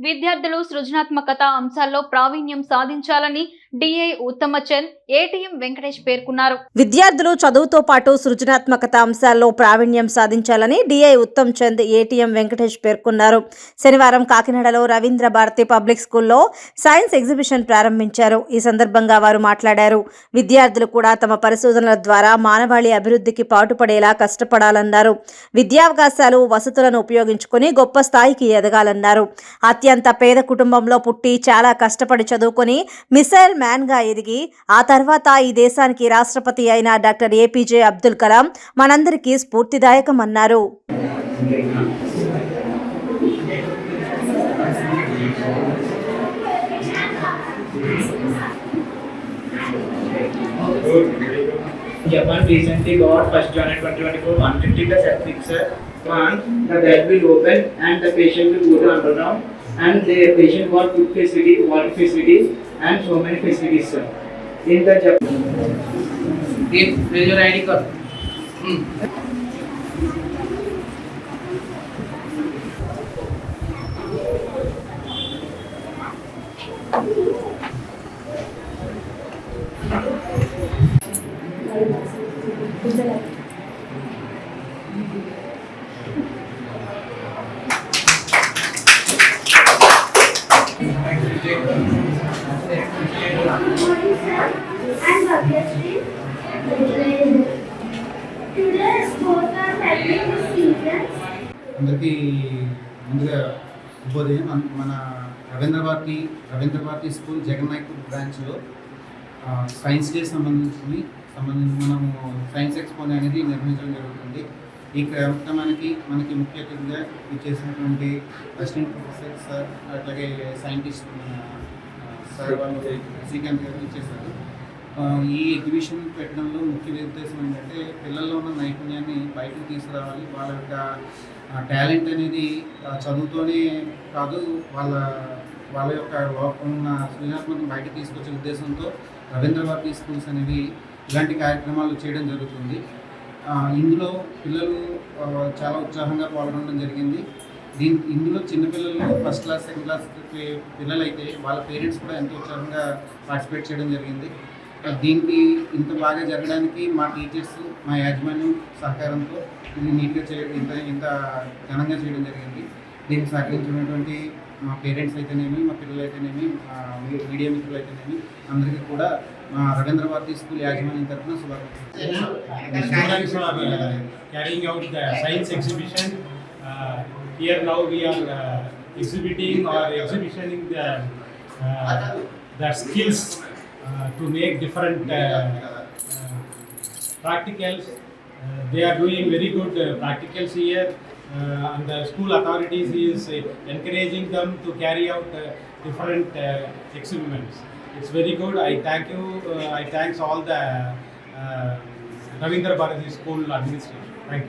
విద్యార్థులు సృజనాత్మకత అంశాల్లో ప్రావీణ్యం సాధించాలని డిఐ ఉత్తమచంద్, ఏటీఎం వెంకటేష్ పేర్కొన్నారు. విద్యార్థులు చదువుతో పాటు సృజనాత్మకత అంశాల్లో ప్రావీణ్యం సాధించాలని డిఐ ఉత్తమచంద్, ఏటీఎం వెంకటేష్ పేర్కొన్నారు. శనివారం కాకినాడలో రవీంద్ర భారతి పబ్లిక్ స్కూల్లో సైన్స్ ఎగ్జిబిషన్ ప్రారంభించారు. ఈ సందర్భంగా వారు మాట్లాడారు. విద్యార్థులు కూడా తమ పరిశోధనల ద్వారా మానవాళి అభివృద్ధికి పాటుపడేలా కష్టపడాలన్నారు. విద్యావకాశాలు, వసతులను ఉపయోగించుకొని గొప్ప స్థాయికి ఎదగాలన్నారు. అత్యంత పేద కుటుంబంలో పుట్టి చాలా కష్టపడి చదువుకొని మిసైల్ మ్యాన్గా ఎదిగి ఆ తర్వాత ఈ దేశానికి రాష్ట్రపతి అయిన డాక్టర్ ఏపీజే అబ్దుల్ కలాం మనందరికీ స్ఫూర్తిదాయకమన్నారు. Japan recently got 1st January 2024 150 plus ethics plant. The bed will open and the patient will go to underground and the patient got food facility, water facilities and so many facilities, sir. In the Japan. Raise your ID card. And obviously, today both are having the seasons. అందరికీ ముందుగా శుభోదయం. మన Ravindra Bharati school జగన్నాయకపూర్ బ్రాంచ్లో science day సంబంధించి మనము science expo అనేది నిర్వహించడం జరుగుతుంది. ఈ కార్యక్రమానికి మనకి ముఖ్య అతిథిగా ఇచ్చేసినటువంటి అసిస్టెంట్ ప్రొఫెసర్ సార్, అట్లాగే సైంటిస్ట్ సార్ వాళ్ళు శ్రీకాంత్ గారు ఇచ్చేసారు. ఈ ఎగ్జిబిషన్ పెట్టడంలో ముఖ్య ఉద్దేశం ఏంటంటే పిల్లల్లో ఉన్న నైపుణ్యాన్ని బయటకు తీసుకురావాలి. వాళ్ళ యొక్క టాలెంట్ అనేది చదువుతోనే కాదు, వాళ్ళ యొక్క లోపల ఉన్న సృజనాత్మకతను బయటకు తీసుకొచ్చే ఉద్దేశంతో రవీంద్ర భారతి స్కూల్స్ అనేవి ఇలాంటి కార్యక్రమాలు చేయడం జరుగుతుంది. ఇందులో పిల్లలు చాలా ఉత్సాహంగా పాల్గొనడం జరిగింది. ఇందులో చిన్నపిల్లలు ఫస్ట్ క్లాస్, సెకండ్ క్లాస్ పిల్లలైతే వాళ్ళ పేరెంట్స్ కూడా ఎంతో ఉత్సాహంగా పార్టిసిపేట్ చేయడం జరిగింది. దీనికి ఇంత బాగా జరగడానికి మా టీచర్స్, మా యాజమాన్యం సహకారంతో ఇది నీట్గా ఇంత ఘనంగా చేయడం జరిగింది. దీనికి సహకరించినటువంటి మా పేరెంట్స్ అయితేనేమి, మా పిల్లలు అయితేనేమి, మీడియా మిత్రులు అయితేనేమి అందరికీ కూడా మా రవీంద్ర భారతి స్కూల్ యాజమాన్యం తరఫున శుభాకాంక్షలు. Carrying out the science exhibition. Here now we are exhibiting or exhibiting the skills to make different practicals. They are doing very good practicals here, and the school authorities is encouraging them to carry out different experiments. It's very good. I thank you. I thanks all the Ravindra Bharati School administration. Thank you.